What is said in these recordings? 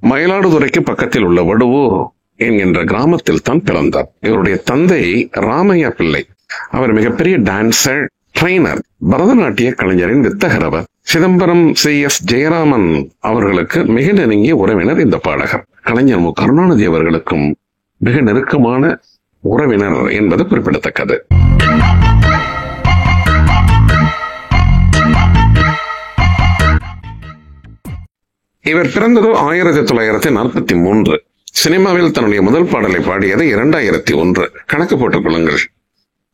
மயிலாடுதுறைக்கு பக்கத்தில் உள்ள வடுவூர் என்கின்ற கிராமத்தில் தான் பிறந்தார். இவருடைய தந்தை ராமையா பிள்ளை. அவர் மிகப்பெரிய டான்சர், ட்ரெய்னர், பரதநாட்டிய கலைஞரின் வித்தகரவர். சிதம்பரம் CS ஜெயராமன் அவர்களுக்கு மிக நெருங்கிய உறவினர் இந்த பாடகர். கலைஞர் மு. கருணாநிதி அவர்களுக்கும் மிக நெருக்கமான உறவினர் என்பது குறிப்பிடத்தக்கது. இவர் பிறந்தது 1943. சினிமாவில் தன்னுடைய முதல் பாடலை பாடியது 2001. கணக்கு போட்டுக் கொள்ளுங்கள்.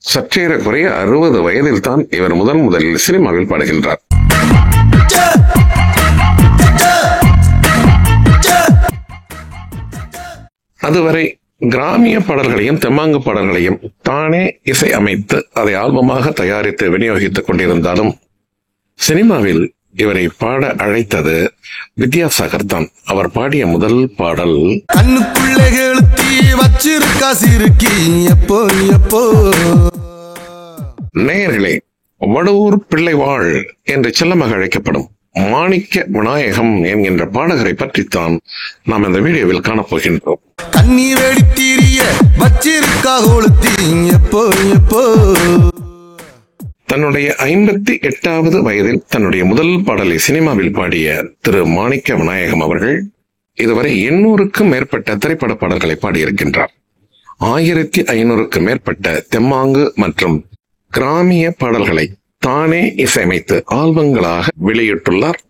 சற்றேறக்குறைய 60 வயதில் தான் இவர் முதலில் சினிமாவில் பாடுகின்றார். அதுவரை கிராமிய பாடல்களையும் தெம்மாங்கு பாடல்களையும் தானே இசை அமைத்து அதை ஆல்பமாக தயாரித்து விநியோகித்துக் கொண்டிருந்தாலும் சினிமாவில் இவரை பாட அழைத்தது வித்யாசாகர் தான். அவர் பாடிய முதல் பாடல் நேயர்களே, வடுவூர் பிள்ளைவாள் என்று செல்லமாக அழைக்கப்படும் மாணிக்க விநாயகம் என்கின்ற பாடகரை பற்றித்தான் நாம் இந்த வீடியோவில் காணப்போகின்றோம். கண்ணீர் வெடித்தீரிய வச்சிருக்கா எப்போ எப்போ. தன்னுடைய 58வது வயதில் தன்னுடைய முதல் பாடலை சினிமாவில் பாடிய திரு மாணிக்க விநாயகம் அவர்கள் இதுவரை 800க்கும் மேற்பட்ட திரைப்பட பாடல்களை பாடியிருக்கின்றார். 1500க்கும் மேற்பட்ட தெம்மாங்கு மற்றும் கிராமிய பாடல்களை தானே இசையமைத்து ஆல்பங்களாக வெளியிட்டுள்ளார்.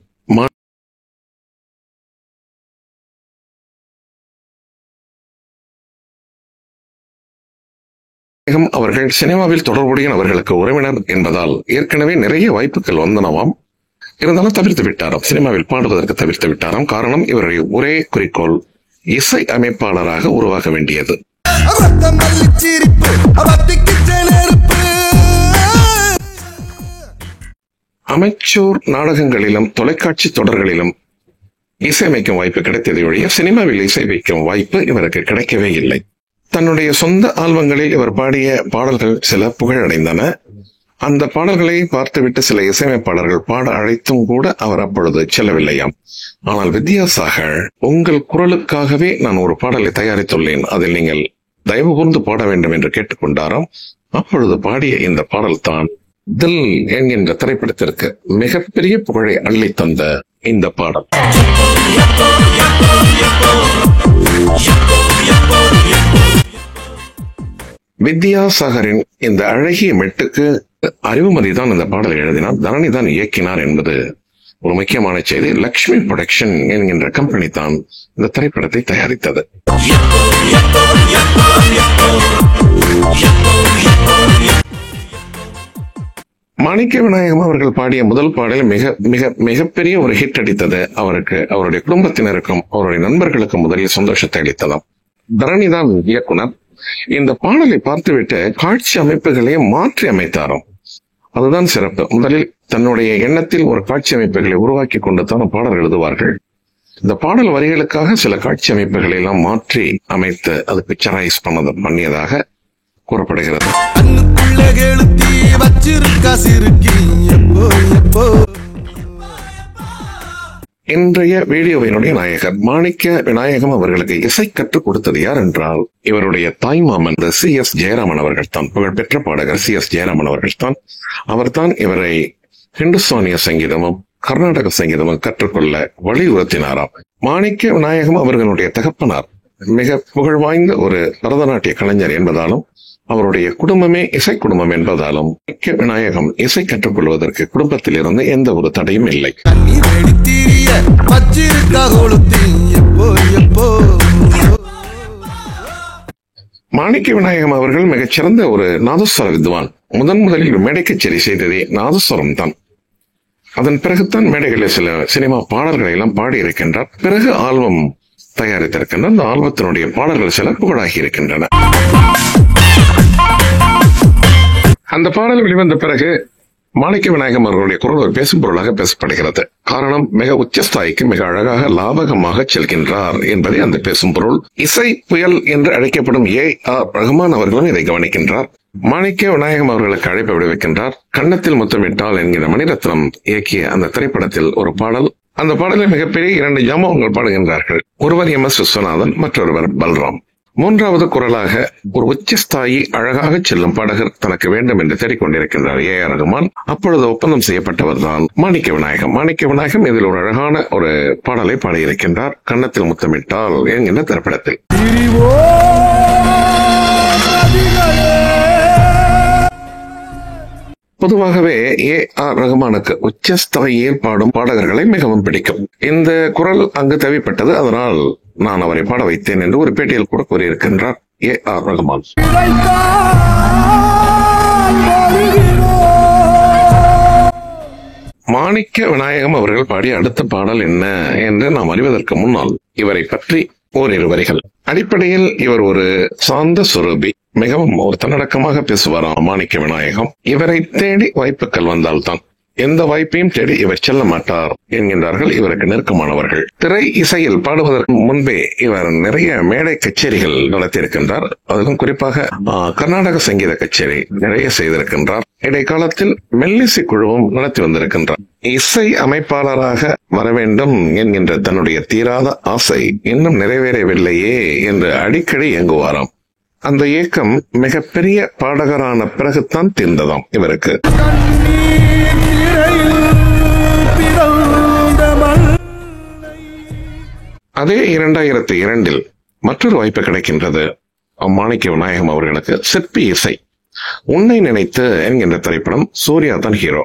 அவர்கள் சினிமாவில் தொடர்புடைய அவர்களுக்கு உறவினர் என்பதால் ஏற்கனவே நிறைய வாய்ப்புகள் வந்தனவாம். இருந்தாலும் தவிர்த்து விட்டாராம், சினிமாவில் பாடுவதற்கு தவிர்த்து விட்டாராம். காரணம், இவருடைய ஒரே குறிக்கோள் இசை அமைப்பாளராக உருவாக வேண்டியது. அமைச்சூர் நாடகங்களிலும் தொலைக்காட்சி தொடர்களிலும் இசையமைக்கும் வாய்ப்பு கிடைத்ததை ஒழிய சினிமாவில் இசை வைக்கும் வாய்ப்பு இவருக்கு கிடைக்கவே இல்லை. தன்னுடைய சொந்த ஆல்பங்களில் இவர் பாடிய பாடல்கள் சில புகழடைந்தன. அந்த பாடல்களை பார்த்துவிட்டு சில இசையமைப்பாளர்கள் பாட அழைத்தும் கூட அவர் அப்பொழுது செல்லவில்லையாம். ஆனால் வித்யாசாகர், உங்கள் குரலுக்காகவே நான் ஒரு பாடலை தயாரித்துள்ளேன், அதில் நீங்கள் தயவு கூர்ந்து பாட வேண்டும் என்று கேட்டுக்கொண்டாராம். அப்பொழுது பாடிய இந்த பாடல் தான் தில் என்கின்ற திரைப்படத்திற்கு மிகப்பெரிய புகழை அள்ளி தந்த இந்த பாடல். வித்யாசாகரின் இந்த அழகிய மெட்டுக்கு அறிவுமதி தான் இந்த பாடலை எழுதினார், தரணி தான் இயக்கினார் என்பது ஒரு முக்கியமான செய்தி. லக்ஷ்மி புரொடக்ஷன் என்கின்ற கம்பெனி தான் இந்த திரைப்படத்தை தயாரித்தது. மாணிக்க விநாயகம் அவர்கள் பாடிய முதல் பாடல் மிக மிக மிகப்பெரிய ஒரு ஹிட் அடித்தது. அவருக்கு, அவருடைய குடும்பத்தினருக்கும் அவருடைய நண்பர்களுக்கும் முதலில் சந்தோஷத்தை அளித்ததாம். தரணி தான் இயக்குனர். இந்த பாடலை பார்த்துவிட்டு காட்சி அமைப்புகளை மாற்றி அமைத்தாராம். அதுதான் சிறப்பு. முதலில் தன்னுடைய எண்ணத்தில் ஒரு காட்சி அமைப்புகளை உருவாக்கி கொண்டு தான் பாடல் எழுதுவார்கள். இந்த பாடல் வரிகளுக்காக சில காட்சி அமைப்புகளை எல்லாம் மாற்றி அமைத்து அது பிக்சரைஸ் பண்ணியதாக கூறப்படுகிறது. இன்றைய வீடியோவினுடைய நாயகர் மாணிக்க விநாயகம் அவர்களுக்கு இசை கற்றுக் கொடுத்தது யார் என்றால் இவருடைய தாய்மாமன் CS ஜெயராமன் அவர்கள் தான். புகழ்பெற்ற பாடகர் CS ஜெயராமன் அவர்கள் தான். அவர்தான் இவரை ஹிந்துஸ்தானிய சங்கீதமும் கர்நாடக சங்கீதமும் கற்றுக்கொள்ள வலியுறுத்தினாராம். மாணிக்க விநாயகம் அவர்களுடைய தகப்பனார் மிக புகழ் வாய்ந்த ஒரு பரதநாட்டிய கலைஞர் என்பதாலும் அவருடைய குடும்பமே இசை குடும்பம் என்பதாலும் மாணிக்க விநாயகம் இசை கற்றுக்கொள்வதற்கு குடும்பத்தில் இருந்து எந்த ஒரு தடையும் இல்லை. மாணிக்க விநாயகம் அவர்கள் மிகச்சிறந்த ஒரு நாதஸ்வர வித்வான். முதலில் மேடை கச்சேரி செய்ததே நாதஸ்வரம் தான். அதன் பிறகுதான் மேடைகளில் சில சினிமா பாடல்களை எல்லாம் பாடி இருக்கின்றார். பிறகு ஆல்பம் தயாரித்திருக்கின்றார். அந்த ஆல்பத்தினுடைய பாடல்கள் சில புகழாகி இருக்கின்றன. அந்த பாடல் வெளிவந்த பிறகு மாணிக்க விநாயகம் அவர்களுடைய குரல் ஒரு பேசும் பொருளாக பேசப்படுகிறது. காரணம், மிக உச்சஸ்தாய்க்கு மிக அழகாக லாபகமாக செல்கின்றார் என்பதை அந்த பேசும் பொருள். இசை புயல் என்று அழைக்கப்படும் AR ரஹ்மான் அவர்களும் இதை கவனிக்கின்றார். மாணிக்க விநாயகம் அவர்களுக்கு அழைப்பு விடுவிக்கின்றார். கன்னத்தில் முத்தமிட்டால் என்கிற மணிரத்னம் இயக்கிய அந்த திரைப்படத்தில் ஒரு பாடல் அந்த பாடலில் மிகப்பெரிய 2 ஜாம்பவங்கள் பாடுகின்றார்கள். ஒருவர் MS விஸ்வநாதன், மற்றொருவர் பல்ராம். மூன்றாவது குரலாக ஒரு உச்சஸ்தாயி அழகாக செல்லும் பாடகர் தனக்கு வேண்டும் என்று தேடிக்கொண்டிருக்கின்றார் AR ரகுமான். அப்பொழுது ஒப்பந்தம் செய்யப்பட்டவர் தான் மாணிக்க விநாயகம். மாணிக்க விநாயகம் இதில் ஒரு அழகான ஒரு பாடலை பாடியிருக்கின்றார். கன்னத்தில் முத்தமிட்டால் என்கின்ற திரைப்படத்தில். பொதுவாகவே AR ரகுமானுக்கு உச்சஸ்தாயியில் பாடும் பாடகர்களை மிகவும் பிடிக்கும். இந்த குரல் அங்கு தேவைப்பட்டது, அதனால் நான் அவரை பாட வைத்தேன் என்று ஒரு பேட்டியில் கூட கூறியிருக்கின்றார் AR ரகுமான். மாணிக்க விநாயகம் அவர்கள் பாடிய அடுத்த பாடல் என்ன என்று நாம் அறிவதற்கு முன்னால் இவரை பற்றி ஓரிரு வரிகள். அடிப்படையில் இவர் ஒரு சாந்த சுரூபி, மிகவும் ஒரு தன்னடக்கமாக பேசுவாராம் மாணிக்க விநாயகம். இவரை தேடி வாய்ப்புகள் வந்தால்தான், எந்த வாய்ப்பையும் தேடி இவர் செல்ல மாட்டார் என்கின்றார்கள் இவருக்கு நெருக்கமானவர்கள். திரை இசையில் பாடுவதற்கு முன்பே இவர் நிறைய மேடை கச்சேரிகள் நடத்தியிருக்கின்றார். அதிலும் குறிப்பாக கர்நாடக சங்கீத கச்சேரி நிறைய செய்திருக்கின்றார். இடைக்காலத்தில் மெல்லிசை குழுவும் நடத்தி வந்திருக்கின்றார். இசை அமைப்பாளராக வர வேண்டும் என்கின்ற தன்னுடைய தீராத ஆசை இன்னும் நிறைவேறவில்லையே என்று அடிக்கடி இயங்குவாராம். அந்த ஏக்கம் மிகப்பெரிய பாடகரான பிறகுதான் தீர்ந்ததாம் இவருக்கு. அதே 2002 மற்றொரு வாய்ப்பு கிடைக்கின்றது மாணிக்க விநாயகம் அவர்களுக்கு. சிற்பி இசை உன்னை நினைத்து என்கின்ற திரைப்படம். சூர்யா தான் ஹீரோ.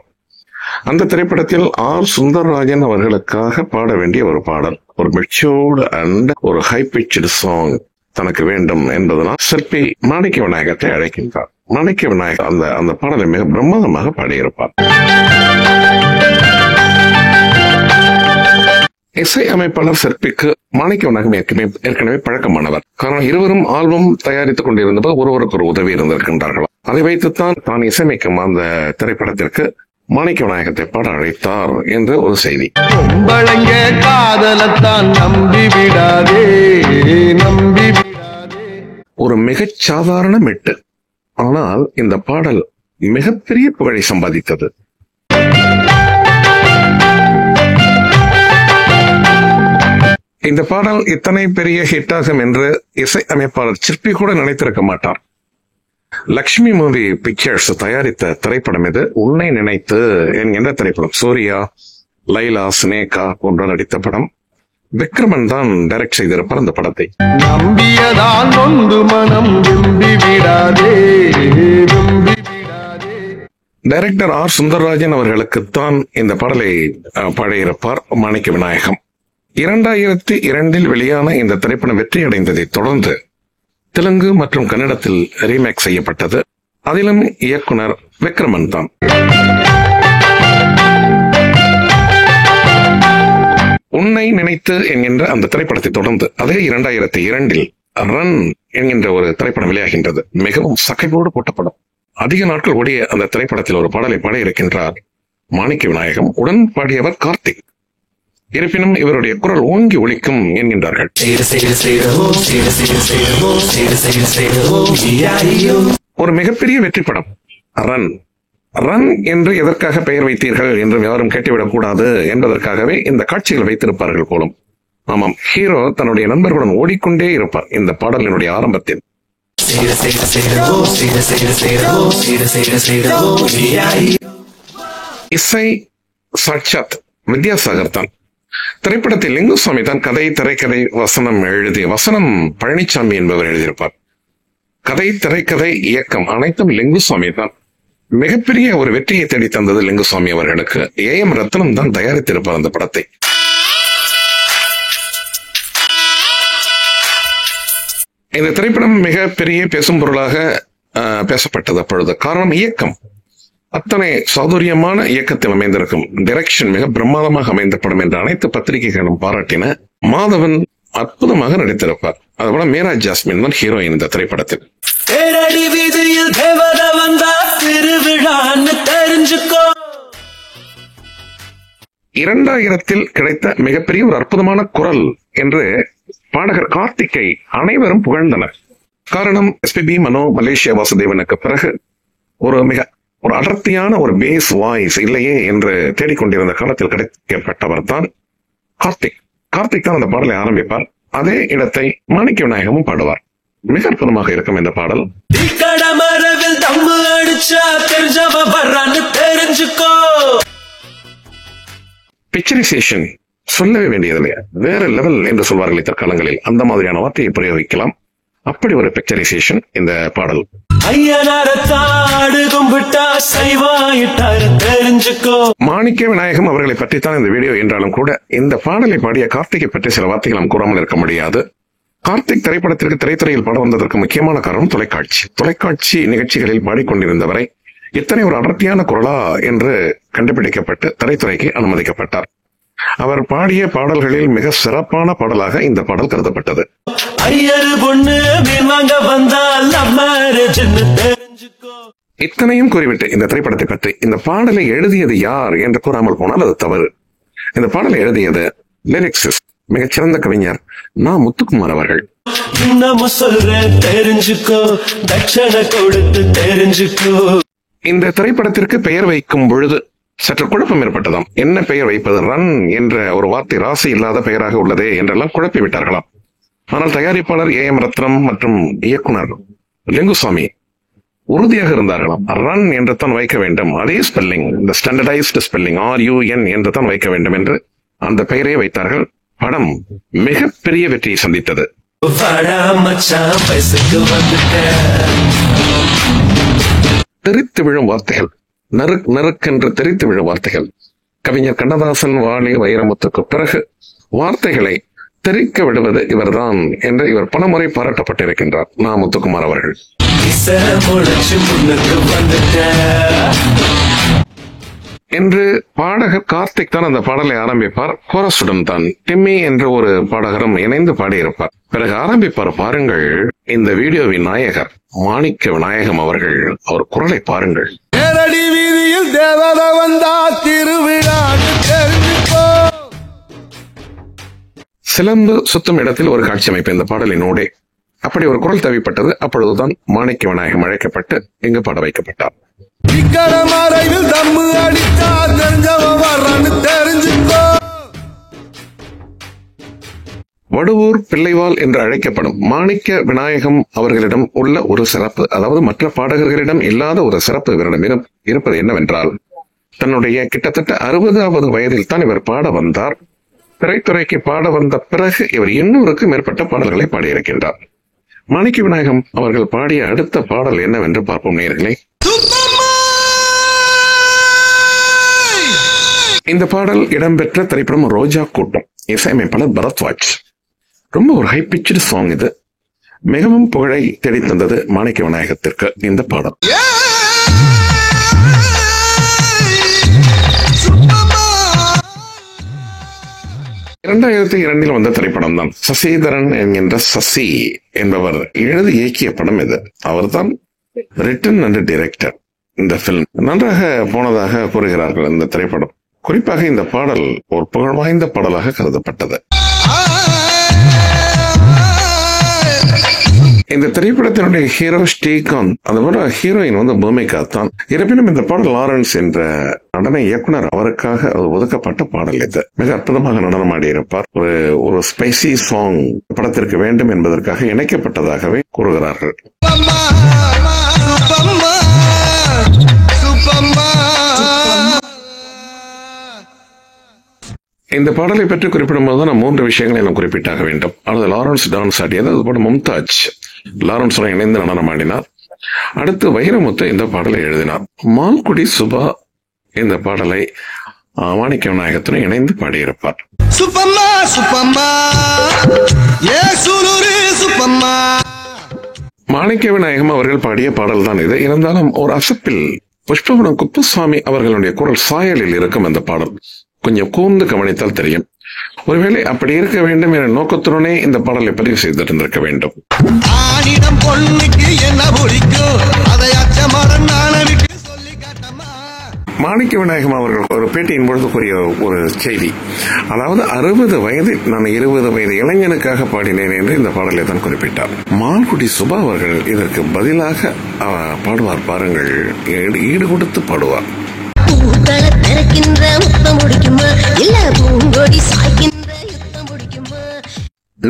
அந்த திரைப்படத்தில் R சுந்தரராஜன் அவர்களுக்காக பாட வேண்டிய ஒரு பாடல், ஒரு மெச்சூர்டு அண்ட் ஒரு ஹை பிட்ச்டு சாங் தனக்கு வேண்டும் என்பதனால் சிற்பி மாணிக்க விநாயகத்தை அழைக்கின்றார். மாணிக்க விநாயகர் அந்த பாடலை மிக பிரம்மாண்டமாக பாடியிருப்பார். இசை அமைப்பாளர் சிற்பிக்கு மாணிக்க விநாயகம் ஏற்கனவே பழக்கமானவர். காரணம், இருவரும் ஆல்பம் தயாரித்துக் கொண்டிருந்தபோது ஒருவருக்கு ஒரு உதவி இருந்திருக்கின்றார்கள். அதை வைத்துத்தான் தான் இசையமைக்கும் அந்த திரைப்படத்திற்கு மாணிக்க விநாயகத்தை பாட அழைத்தார் என்று ஒரு செய்தி. ஒரு மிகச் சாதாரண மெட்டு, ஆனால் இந்த பாடல் மிகப்பெரிய புகழை சம்பாதித்தது. இந்த பாடல் இத்தனை பெரிய ஹிட் ஆகும் என்று இசை அமைப்பாளர் சிற்பி கூட நினைத்திருக்க மாட்டார். லக்ஷ்மி மூவி பிக்சர்ஸ் தயாரித்த திரைப்படம் இது. உன்னை நினைத்து என்கின்ற திரைப்படம். சூர்யா, லைலா, சினேகா போன்ற நடித்த படம். விக்ரமன் தான் டைரக்ட் செய்திருப்பார் அந்த படத்தை. டைரக்டர் R சுந்தரராஜன் அவர்களுக்குத்தான் இந்த பாடலை பாடியிருப்பார் மாணிக்க விநாயகம். 2002 வெளியான இந்த திரைப்படம் வெற்றி அடைந்ததை தொடர்ந்து தெலுங்கு மற்றும் கன்னடத்தில் ரீமேக் செய்யப்பட்டது. அதிலும் இயக்குனர் விக்ரமன் தான். உன்னை நினைத்து என்கின்ற அந்த திரைப்படத்தை தொடர்ந்து அதே 2002 ரன் என்கின்ற ஒரு திரைப்படம் வெளியாகின்றது. மிகவும் சகைவோடு போட்ட படம். அதிக நாட்கள் ஓடிய அந்த திரைப்படத்தில் ஒரு பாடலை பாடியிருக்கின்றார் மாணிக்க விநாயகம். உடன் பாடியவர் கார்த்திக். இருப்பினும் இவருடைய குரல் ஓங்கி ஒலிக்கும் என்கின்றார்கள். ஒரு மிகப்பெரிய வெற்றி படம் ரன். ரன் என்று எதற்காக பெயர் வைத்தீர்கள் என்று யாரும் கேட்டுவிடக் கூடாது என்பதற்காகவே இந்த காட்சிகள் வைத்திருப்பார்கள் போலும். ஆமாம், ஹீரோ தன்னுடைய நண்பர்களுடன் ஓடிக்கொண்டே இருப்பார் இந்த பாடலினுடைய ஆரம்பத்தில். இசை சாட்சாத் வித்யாசாகர் தான். திரைப்படத்தில் லிங்குசாமி தான் கதை, திரைக்கதை, வசனம் எழுதிய. வசனம் பழனிசாமி என்பவர் எழுதியிருப்பார். கதை, திரைக்கதை, இயக்கம் அனைத்தும் லிங்குசாமி தான். மிகப்பெரிய ஒரு வெற்றியை தேடி தந்தது லிங்குசாமி அவர்களுக்கு. AM ரத்னம் தான் தயாரித்திருப்பார் அந்த படத்தை. இந்த திரைப்படம் மிகப்பெரிய பேசும் பொருளாக பேசப்பட்டது அப்பொழுது. காரணம், இயக்கம் அத்தனை சாதுரியமான இயக்கத்தில் அமைந்திருக்கும். டைரக்ஷன் மிக பிரம்மாதமாக அமைந்த படம் என்று அனைத்து பத்திரிகைகளும் பாராட்டின. மாதவன் அற்புதமாக நடித்திருப்பார். அதுபோல மீரா ஜாஸ்மின் தான் ஹீரோயின் இந்த திரைப்படத்தில். 2000 கிடைத்த மிகப்பெரிய ஒரு அற்புதமான குரல் என்று பாடகர் கார்த்திக்கை அனைவரும் புகழ்ந்தனர். காரணம், SPB மனோ, மலேசியா வாசுதேவனுக்கு பிறகு ஒரு அடர்த்தியான ஒரு பேஸ் வாய்ஸ் இல்லையே என்று தேடிக்கொண்டிருந்த காலத்தில் கிடைக்கப்பட்டவர் தான் கார்த்திக் தான் அந்த பாடலை ஆரம்பிப்பார். அதே இடத்தை மாணிக்க விநாயகமும் பாடுவார். மிக அற்புதமாக இருக்கும் இந்த பாடல். பிக்சரைசேஷன் சொல்லவே வேண்டியதில்லை, வேற லெவல் என்று சொல்வார்கள் தற்காலங்களில். அந்த மாதிரியான வார்த்தையை பிரயோகிக்கலாம். அப்படி ஒரு பிக்சரைசேஷன் இந்த பாடல். மாணிக்க விநாயகம் அவர்களை பற்றித்தான் இந்த வீடியோ என்றாலும் கூட இந்த பாடலை பாடிய கார்த்திகை பற்றி சில வார்த்தைகள் நாம் கூறாமல் இருக்க முடியாது. கார்த்திக் திரைப்படத்திற்கு திரைத்துறையில் பாட வந்ததற்கு முக்கியமான காரணம் தொலைக்காட்சி நிகழ்ச்சிகளில் பாடிக்கொண்டிருந்தவரை இத்தனை ஒரு அடர்த்தியான குரலா என்று கண்டுபிடிக்கப்பட்டு திரைத்துறைக்கு அனுமதிக்கப்பட்டார். அவர் பாடிய பாடல்களில் மிக சிறப்பான பாடலாக இந்த பாடல் கருதப்பட்டது. இத்தனையும் கூறிவிட்டு இந்த திரைப்படத்தை பற்றி இந்த பாடலை எழுதியது யார் என்று கூறாமல் போனால் அது தவறு. இந்த பாடலை எழுதியது லிரிக்ஸிஸ்ட், மிகச்சிறந்த கவிஞர் நா. முத்துக்குமார் அவர்கள். இந்த திரைப்படத்திற்கு பெயர் வைக்கும் பொழுது சற்று குழப்பம் ஏற்பட்டதாம். என்ன பெயர் வைப்பது? ரன் என்ற ஒரு வார்த்தை ராசி இல்லாத பெயராக உள்ளதே என்றெல்லாம் குழப்பி விட்டார்களாம். ஆனால் தயாரிப்பாளர் A.M. ரத்னம் மற்றும் இயக்குனர் லிங்குசாமி உறுதியாக இருந்தார்களாம். ரன் என்று தான் வைக்க வேண்டும், அதே ஸ்பெல்லிங், இந்த ஸ்டாண்டர்டைஸ்டு ஸ்பெல்லிங் RUN என்று தான் வைக்க வேண்டும் என்று அந்த பெயரை வைத்தார்கள். படம் மிகப்பெரிய வெற்றியை சந்தித்தது. தெரித்து விழும் வார்த்தைகள், நறுக்கென்று தெரித்து விழும் வார்த்தைகள். கவிஞர் கண்ணதாசன், வாலி, வைரமுத்துக்கு பிறகு வார்த்தைகளை தெரிக்க விடுவது இவர்தான் என்று இவர் பலமுறை பாராட்டப்பட்டிருக்கின்றார் நா. முத்துக்குமார் அவர்கள். என்று பாடகர் கார்த்திக் தான் அந்த பாடலை ஆரம்பிப்பார். கோரசுடன் தான் டிம்மி என்ற ஒரு பாடகரும் இணைந்து பாடியிருப்பார். பிறகு ஆரம்பிப்பார். பாருங்கள், இந்த வீடியோவின் நாயகர் மாணிக்க விநாயகம் அவர்கள். அவர் குரலை பாருங்கள். சிலம்பு சுத்தும் இடத்தில் ஒரு காட்சி அமைப்பு இந்த பாடலினோடே. அப்படி ஒரு குரல் தேவைப்பட்டது. அப்பொழுதுதான் மாணிக்க விநாயகம் அழைக்கப்பட்டு இங்கு பாட வைக்கப்பட்டார். வடுவூர் பிள்ளைவாள் என்று அழைக்கப்படும் மாணிக்க விநாயகம் அவர்களிடம் உள்ள ஒரு சிறப்பு, அதாவது மற்ற பாடகர்களிடம் இல்லாத ஒரு சிறப்பு இவரிடம் இருப்பது என்னவென்றால், தன்னுடைய கிட்டத்தட்ட 60வது வயதில் தான் இவர் பாட வந்தார். திரைத்துறைக்கு பாட வந்த பிறகு இவர் 800க்கும் மேற்பட்ட பாடல்களை பாடியிருக்கின்றார். மாணிக்க விநாயகம் அவர்கள் பாடிய அடுத்த பாடல் என்னவென்று பார்ப்போம் நேயர்களே. இந்த பாடல் இடம்பெற்ற திரைப்படம் ரோஜா கூட்டம். இசையமைப்பாளர் பரத்வாஜ். ரொம்ப ஒரு ஹை பிட்ச்டு சாங் இது. மிகவும் புகழை தேடி தந்தது மாணிக்க விநாயகத்திற்கு இந்த பாடல். 2002 வந்த திரைப்படம் தான். சசிதரன் என்கின்ற சசி என்பவர் எழுதி இயக்கிய படம் இது. அவர் தான் ரிட்டன் அண்ட் டைரக்டர் இந்த பிலிம். நன்றாக போனதாக கூறுகிறார்கள் இந்த திரைப்படம். குறிப்பாக இந்த பாடல் ஒரு புகழ் வாய்ந்த பாடலாக கருதப்பட்டது. இந்த திரைப்படத்தினுடைய ஹீரோ ஸ்ரீகாந்த், அந்த ஹீரோயின் பூமிகா தான். இருப்பினும் இந்த பாடல் லாரன்ஸ் என்ற நடன இயக்குனர் அவருக்காக ஒதுக்கப்பட்ட பாடல் இது. மிக அற்புதமாக நடனமாடி இருப்பார். ஒரு ஸ்பைசி சாங் படத்திற்கு வேண்டும் என்பதற்காக இணைக்கப்பட்டதாகவே கூறுகிறார்கள். இந்த பாடலை பற்றி குறிப்பிடும் போது நான் 3 விஷயங்களை நாம் குறிப்பிட்டாக வேண்டும். அது லாரன்ஸ் டான்ஸ் ஆடியது, அதுபோல மும்தாஜ் லாரன்ஸுடன் இணைந்து நடனமாடினார். அடுத்து வைரமுத்து இந்த பாடலை எழுதினார். மால்குடி சுபா இந்த பாடலை மாணிக்க விநாயகத்துடன் இணைந்து பாடியிருப்பார். மாணிக்க விநாயகம் அவர்கள் பாடிய பாடல் தான் இது. இருந்தாலும் ஒரு அசப்பில் புஷ்பகுணம் குப்புசாமி அவர்களுடைய குரல் சாயலில் இருக்கும் அந்த பாடல். கொஞ்சம் கூர்ந்து கவனித்தால் தெரியும். ஒருவேளை அப்படி இருக்க வேண்டும் என்ற நோக்கத்துடனே இந்த பாடலை பதிவு செய்திருந்திருக்க வேண்டும். மாணிக்க விநாயகம் அவர்கள் ஒரு பேட்டியின் பொழுது கூறிய ஒரு செய்தி, அதாவது 60 வயதில் நான் 20 வயது இளைஞனுக்காக பாடினேன் என்று இந்த பாடலை தான் குறிப்பிட்டார். மால்குடி சுபா அவர்கள் இதற்கு பதிலாக பாடுவார். பாருங்கள், ஈடு கொடுத்து பாடுவார்.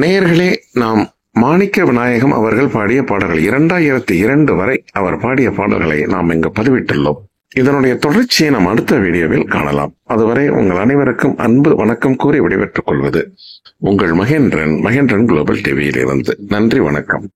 நேயர்களே, நாம் மாணிக்க விநாயகம் அவர்கள் பாடிய பாடல்கள் 2002 வரை அவர் பாடிய பாடல்களை நாம் இங்கு பதிவிட்டுள்ளோம். இதனுடைய தொடர்ச்சியை நாம் அடுத்த வீடியோவில் காணலாம். அதுவரை உங்கள் அனைவருக்கும் அன்பு வணக்கம் கூறி விடைபெற்றுக் கொள்வது உங்கள் மகேந்திரன் குளோபல் டிவியில் இருந்து. நன்றி, வணக்கம்.